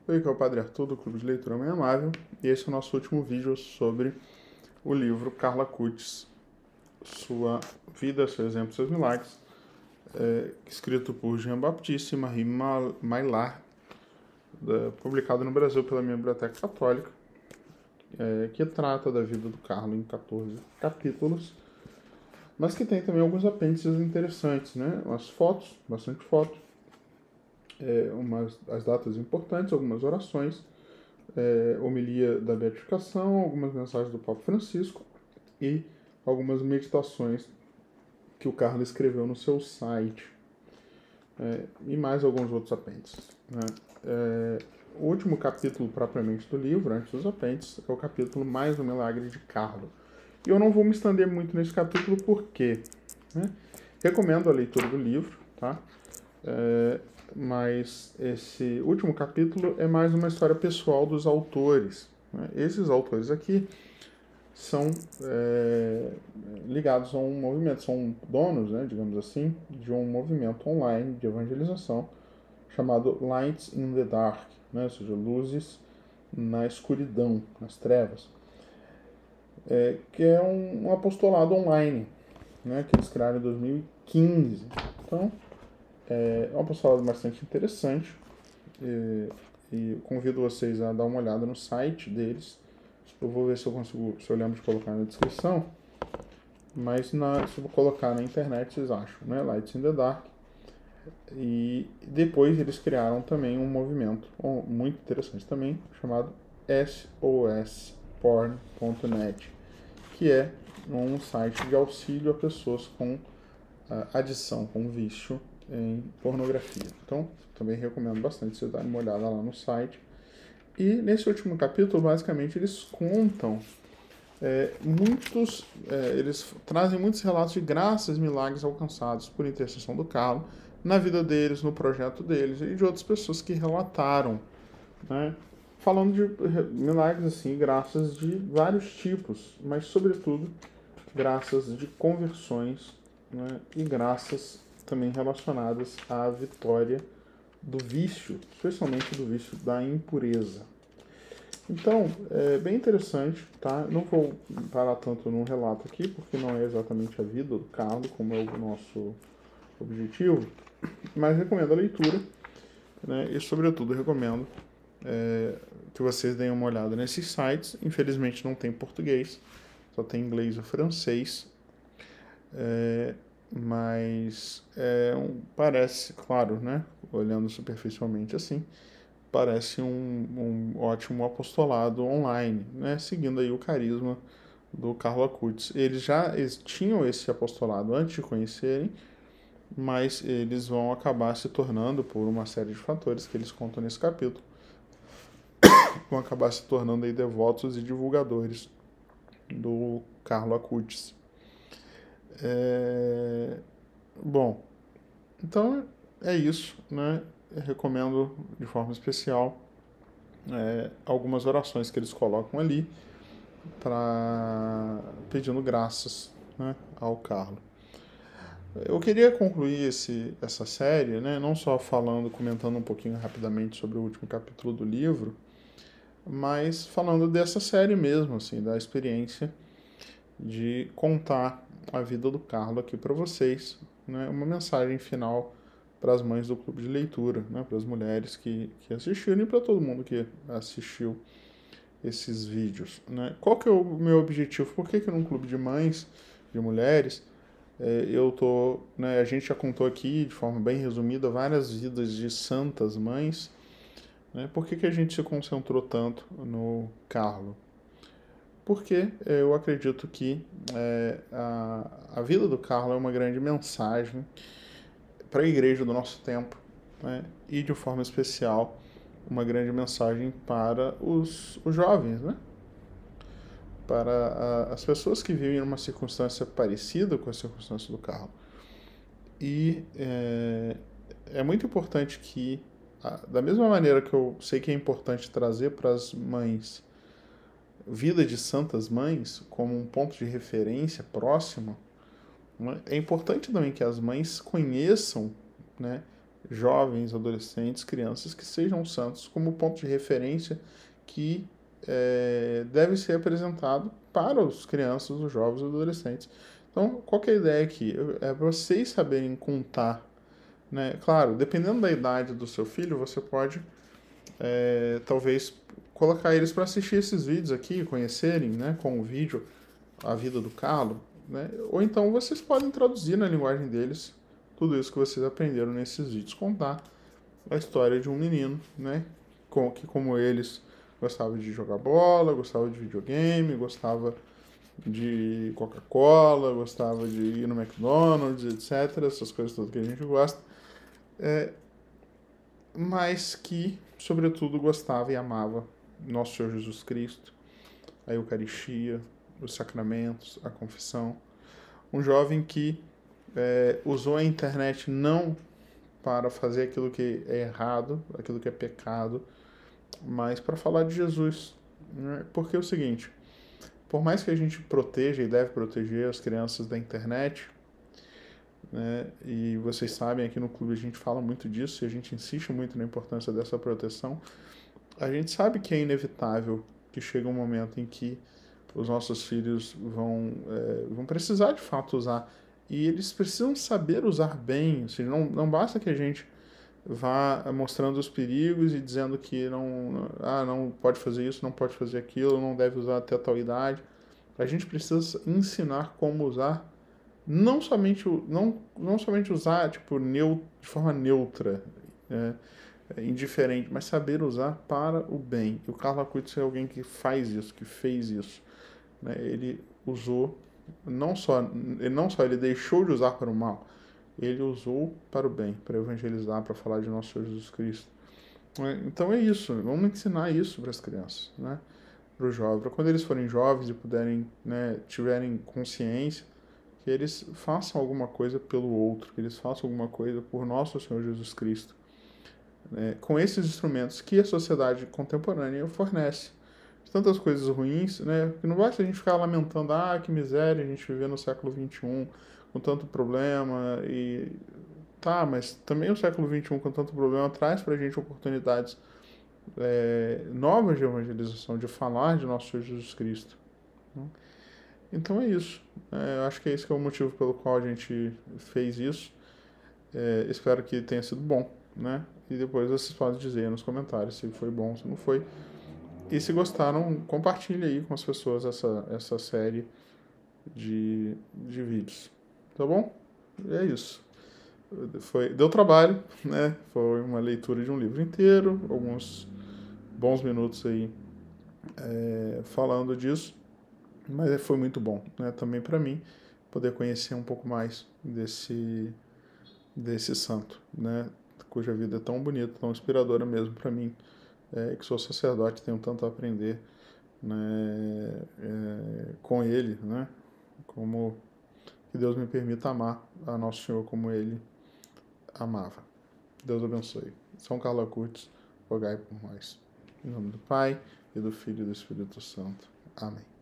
Oi, aqui é o Padre Arthur do Clube de Leitura Mãe Amável e esse é o nosso último vídeo sobre o livro Carla Cutts, Sua Vida, Seu Exemplo, Seus Milagres, escrito por Jean-Baptiste Marie Maillard, publicado no Brasil pela minha Biblioteca Católica, que trata da vida do Carlo em 14 capítulos, mas que tem também alguns apêndices interessantes, né? Umas fotos, bastante fotos, as datas importantes, algumas orações, homilia da beatificação, algumas mensagens do Papa Francisco e algumas meditações que o Carlo escreveu no seu site, e mais alguns outros apêndices, né? O último capítulo propriamente do livro, antes dos apêndices, é o capítulo Mais um Milagre de Carlo. E eu não vou me estender muito nesse capítulo porque, né, recomendo a leitura do livro, tá? Mas esse último capítulo é mais uma história pessoal dos autores, né? Esses autores aqui são ligados a um movimento, são donos, né, digamos assim, de um movimento online de evangelização chamado Lights in the Dark, né, ou seja, luzes na escuridão, nas trevas, que é um apostolado online, né, que eles criaram em 2015. Então, é um apostolado bastante interessante e convido vocês a dar uma olhada no site deles. Eu vou ver se eu consigo, se eu lembro de colocar na descrição, mas se eu colocar na internet vocês acham, né? Lights in the Dark. E depois eles criaram também um movimento muito interessante também, chamado sosporn.net, que é um site de auxílio a pessoas com adição, com vício em pornografia. Então, também recomendo bastante vocês darem uma olhada lá no site. E nesse último capítulo, basicamente, eles contam eles trazem muitos relatos de graças e milagres alcançados por intercessão do Carlo na vida deles, no projeto deles e de outras pessoas que relataram, né? Falando de milagres assim, graças de vários tipos, mas sobretudo graças de conversões, né? E graças também relacionadas à vitória do vício, especialmente do vício da impureza. Então, é bem interessante, tá? Não vou parar tanto num relato aqui, porque não é exatamente a vida do Carlo, como é o nosso objetivo, mas recomendo a leitura, né? E, sobretudo, recomendo que vocês deem uma olhada nesses sites. Infelizmente, não tem português, só tem inglês ou francês, mas parece, claro, né? Olhando superficialmente assim, parece um ótimo apostolado online, né? Seguindo aí o carisma do Carlo Acutis. Eles tinham esse apostolado antes de conhecerem, mas eles vão acabar se tornando, por uma série de fatores que eles contam nesse capítulo, vão acabar se tornando aí devotos e divulgadores do Carlo Acutis. Bom, então é isso, né? Eu recomendo de forma especial algumas orações que eles colocam ali para pedindo graças, né, ao Carlo. Eu queria concluir essa série, né, não só comentando um pouquinho rapidamente sobre o último capítulo do livro, mas falando dessa série mesmo, assim, da experiência de contar a vida do Carlo aqui para vocês, né, uma mensagem final para as mães do clube de leitura, né, para as mulheres que assistiram e para todo mundo que assistiu esses vídeos, né? Qual que é o meu objetivo? Por que num clube de mães, de mulheres, né, a gente já contou aqui de forma bem resumida várias vidas de santas mães, né? Por que a gente se concentrou tanto no Carlo? Porque eu acredito que a vida do Carlo é uma grande mensagem para a igreja do nosso tempo, né? E de forma especial uma grande mensagem para os jovens, né? Para as pessoas que vivem numa circunstância parecida com a circunstância do Carlo. E é muito importante que, da mesma maneira que eu sei que é importante trazer para as mães vida de santas mães como um ponto de referência próximo, né, é importante também que as mães conheçam, né, jovens, adolescentes, crianças que sejam santos como ponto de referência que deve ser apresentado para os crianças, os jovens e os adolescentes. Então, qual que é a ideia aqui? É vocês saberem contar, né? Claro, dependendo da idade do seu filho, você pode talvez colocar eles para assistir esses vídeos aqui, conhecerem, né, com o vídeo, a vida do Carlo, né? Ou então vocês podem traduzir na linguagem deles tudo isso que vocês aprenderam nesses vídeos, contar a história de um menino, né, que como eles gostava de jogar bola, gostava de videogame, gostava de Coca-Cola, gostava de ir no McDonald's, etc. Essas coisas todas que a gente gosta. Mas que, sobretudo, gostava e amava nosso Senhor Jesus Cristo, a Eucaristia, os sacramentos, a confissão. Um jovem que usou a internet não para fazer aquilo que é errado, aquilo que é pecado, mas para falar de Jesus. Né? Porque é o seguinte, por mais que a gente proteja e deve proteger as crianças da internet, né, e vocês sabem, aqui no clube a gente fala muito disso e a gente insiste muito na importância dessa proteção, a gente sabe que é inevitável que chegue um momento em que os nossos filhos vão precisar de fato usar. E eles precisam saber usar bem. Ou seja, não basta que a gente vá mostrando os perigos e dizendo que não pode fazer isso, não pode fazer aquilo, não deve usar até tal idade. A gente precisa ensinar como usar, não somente usar tipo, de forma neutra, indiferente, mas saber usar para o bem. E o Carlo Acutis é alguém que faz isso, que fez isso. Né? Ele usou, não só ele deixou de usar para o mal, ele usou para o bem, para evangelizar, para falar de nosso Senhor Jesus Cristo. Então é isso, vamos ensinar isso para as crianças, né? Para os jovens, para quando eles forem jovens e puderem, né, tiverem consciência, que eles façam alguma coisa pelo outro, que eles façam alguma coisa por nosso Senhor Jesus Cristo, né, com esses instrumentos que a sociedade contemporânea fornece. Tantas coisas ruins, né? Que não basta a gente ficar lamentando, que miséria a gente viver no século XXI com tanto problema e tá, mas também o século XXI com tanto problema traz pra gente oportunidades novas de evangelização, de falar de nosso Senhor Jesus Cristo. Né? Então é isso. Eu acho que é esse que é o motivo pelo qual a gente fez isso. Espero que tenha sido bom, né? E depois vocês podem dizer nos comentários se foi bom, se não foi. E se gostaram, compartilhe aí com as pessoas essa série de vídeos. Tá bom? E é isso. Deu trabalho, né? Foi uma leitura de um livro inteiro, alguns bons minutos aí falando disso, mas foi muito bom, né? Também para mim poder conhecer um pouco mais desse santo, né? Cuja vida é tão bonita, tão inspiradora mesmo para mim, que sou sacerdote, tenho tanto a aprender, né, com ele, né? Como que Deus me permita amar a Nosso Senhor como ele amava. Deus abençoe. São Carlos Acutis, rogai por nós. Em nome do Pai, e do Filho e do Espírito Santo. Amém.